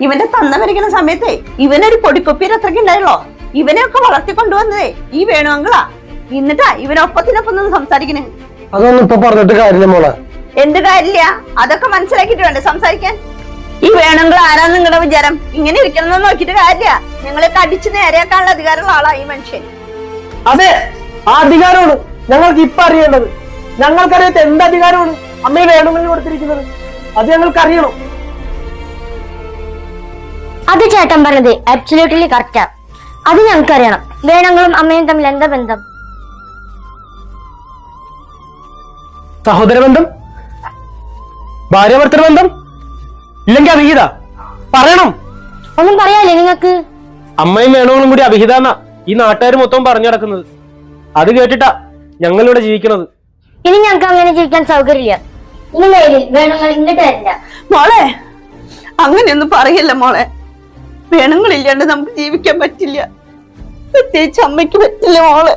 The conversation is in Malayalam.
ഇവന്റെ തന്ന വരയ്ക്കുന്ന സമയത്തെ ഇവനൊരു പൊടിക്കൊപ്പിയിൽ അത്രയ്ക്ക് ഉണ്ടായുള്ളോ? ഇവനെയൊക്കെ വളർത്തിക്കൊണ്ടുവന്നതേ ഈ വേണുവങ്കളാ. എന്നിട്ടാ ഇവനൊപ്പത്തിനൊപ്പം നിന്ന് സംസാരിക്കണേ. അതൊന്നും ഇപ്പൊ പറഞ്ഞിട്ട് കാര്യമില്ല മോളെ. എന്ത് കാര്യമില്ല? അതൊക്കെ മനസ്സിലാക്കിട്ട് വേണ്ടേ സംസാരിക്കാൻ? ഈ വേണുങ്കൾ ആരാന്ന് നിങ്ങളുടെ വിചാരം? ഇങ്ങനെ ഇരിക്കണം നോക്കിട്ട് കാര്യമില്ല. ഞങ്ങളെ കടിച്ചു നേരെയാക്കാനുള്ള അധികാരമുള്ള ആളാ ഈ മനുഷ്യൻ. അതെ, ആ അധികാരമാണ് ഞങ്ങൾക്ക് ഇപ്പൊ അറിയേണ്ടത്. ഞങ്ങൾക്കറിയാത്ത എന്ത് അധികാരമാണ് അമ്മയെ വേണമെങ്കിൽ കൊടുത്തിരിക്കുന്നത്? അത് ഞങ്ങൾക്ക് അറിയണം. അത് ചേട്ടൻ പറഞ്ഞത് അബ്സല്യൂട്ട്ലി കറക്റ്റാ. അത് ഞങ്ങൾക്കറിയണം. വേണങ്ങളും അമ്മയും തമ്മിൽ എന്താ ബന്ധം? സഹോദര ബന്ധം, ഭാര്യ ഭർത്തൃ ബന്ധം, ഇല്ലെങ്കിൽ അവിഹിത? പറയണം. ഒന്നും പറയാല്ലേ നിങ്ങക്ക്? അമ്മയും വേണങ്ങളും കൂടി അവിഹിതാന്നാ ഈ നാട്ടുകാർ മൊത്തം പറഞ്ഞു നടക്കുന്നത്. അത് കേട്ടിട്ടാ ഞങ്ങളിവിടെ ജീവിക്കണത്. ഇനി ഞങ്ങൾക്ക് അങ്ങനെ ജീവിക്കാൻ സൗകര്യമില്ല. ഇനി നേരിൽ വേണങ്ങൾ ഇങ്ങോട്ട് വരില്ല. മോളെ, അങ്ങനെയൊന്നും പറയല്ല മോളെ. വേണങ്ങളില്ലാണ്ട് നമുക്ക് ജീവിക്കാൻ പറ്റില്ല. പ്രത്യേകിച്ച് അമ്മയ്ക്ക് പറ്റില്ല മോളെ.